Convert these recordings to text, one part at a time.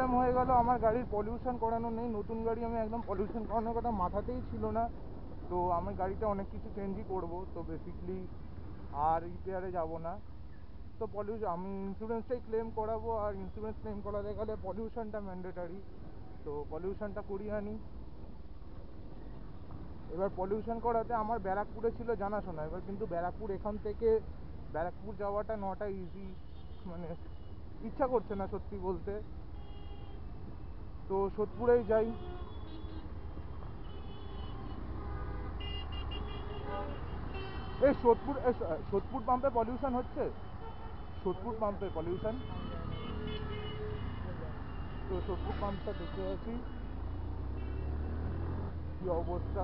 Problem হয়ে গেল, আমার গাড়ির পলিউশন করানো নেই, নতুন গাড়ি, আমি একদম পলিউশন করানোর কথা মাথাতেই ছিল না। তো আমি গাড়িতে অনেক কিছু চেঞ্জই করব, তো বেসিকলি আর রিপেয়ারে যাব না। তো আমি ইন্স্যুরেন্সটাই ক্লেম করাবো, আর ইন্স্যুরেন্স ক্লেম করাতে গেলে পলিউশনটা ম্যান্ডেটারি, তো পলিউশনটা করিয়ে আনি। এবার পলিউশন করাতে আমার ব্যারাকপুরে ছিল জানাশোনা, এবার কিন্তু ব্যারাকপুর এখান থেকে ব্যারাকপুর যাওয়াটা নটা ইজি, মানে ইচ্ছা করছে না সত্যি বলতে, তো সোদপুরেই যাই। এই সোদপুর পাম্পে পলিউশন হচ্ছে, সোদপুর পাম্পে পলিউশন, তো সোদপুর পাম্পটা দেখে আছি কি অবস্থা।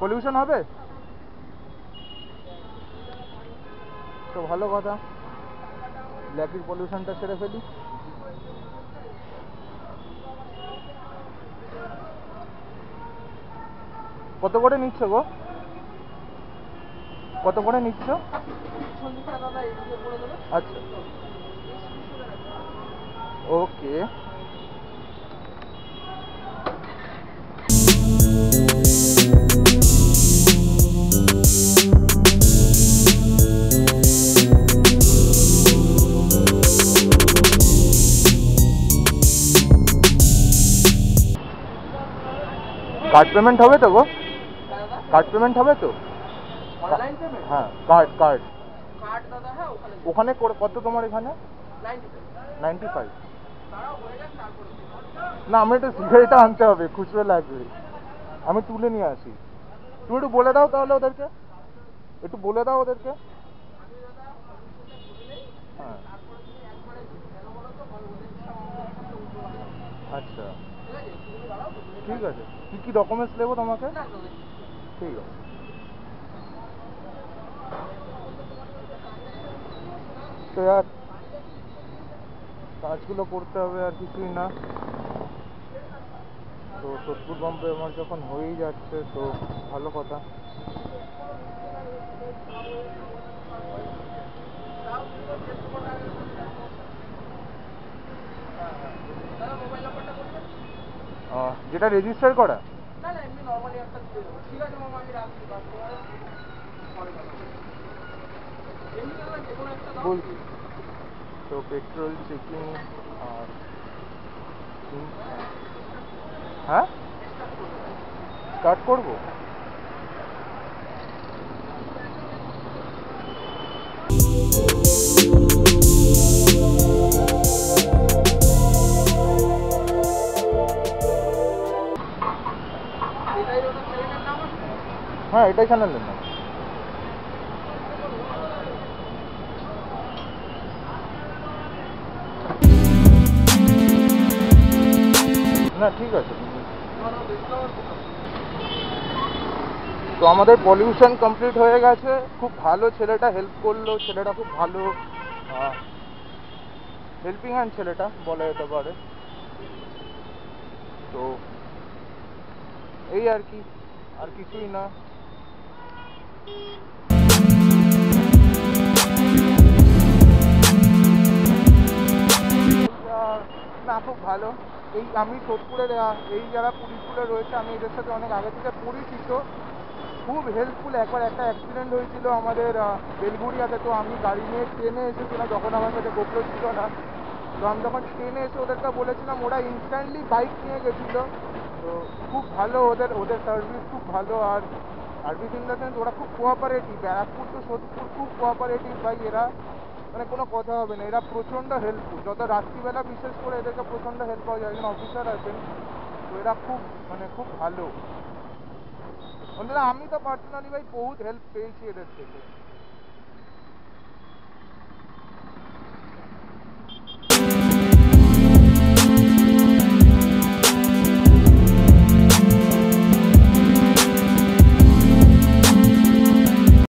পলিউশন হবে তো ভালো কথা, ল্যাকির পলিউশনটা সেরে ফেলি। কত করে নিচ্ছ গো, কত করে নিচ্ছ? আচ্ছা ওকে। কার্ড পেমেন্ট হবে তো গো, কার্ড পেমেন্ট হবে তো? Online payment? হ্যাঁ কার্ড কার্ড কার্ড দাদা, হ্যাঁ ওখানে কত তোমার এখানে? 95। না আমি একটু সিগারেটটা আনতে হবে, খুচরো লাগবে, আমি তুলে নিয়ে আসি। তুমি একটু বলে দাও তাহলে ওদেরকে, একটু বলে দাও ওদেরকে। হ্যাঁ আচ্ছা ঠিক আছে, কী কী ডকুমেন্টস নেবো তোমাকে? ঠিক আছে। তো আর কাজগুলো করতে হবে, আর কিছুই না। তো সোদপুর পাম্পে আমার যখন হয়েই যাচ্ছে তো ভালো কথা। যেটা রেজিস্টার করা? বলছি তো পেট্রোল চেকিং, আর হ্যাঁ স্টার্ট করবো। হ্যাঁ এটাই চ্যানেলের নাম। না ঠিক আছে। তো আমাদের পলিউশন কমপ্লিট হয়ে গেছে, খুব ভালো, ছেলেটা হেল্প করলো, ছেলেটা খুব ভালো, হেল্পিং হ্যান্ড ছেলেটা বলা যেতে পারে। তো এই আর কি, আর কিছুই না। না খুব ভালো, এই আমি সোদপুরের এই যারা পুলিশগুলো রয়েছে আমি এদের সাথে অনেক আগে থেকে পরিচিত, খুব হেল্পফুল। একবার একটা অ্যাক্সিডেন্ট হয়েছিল আমাদের বেলগুড়িয়াতে, তো আমি গাড়ি নিয়ে ট্রেনে এসেছিলাম, যখন আমার কাছে গোপ্রো ছিল না, তো আমি তখন ট্রেনে এসে ওদেরকে বলেছিলাম, ওরা ইনস্ট্যান্টলি বাইক নিয়ে গেছিলো। তো খুব ভালো, ওদের ওদের সার্ভিস খুব ভালো, আর সার্ভিস ইন দ্য সেন্স ওরা খুব কোঅপারেটিভ। ব্যারাকপুর তো সোদপুর খুব কোঅপারেটিভ ভাই এরা, মানে কোনো কথা হবে না, এরা প্রচণ্ড হেল্পফুল। যত রাত্রিবেলা বিশেষ করে এদেরকে প্রচণ্ড হেল্প পাওয়া যায়, একজন অফিসার আছেন, তো এরা খুব মানে খুব ভালো। বন্ধুরা আমি তো পার্সোনালি ভাই বহুত হেল্প পেয়েছি এদের থেকে।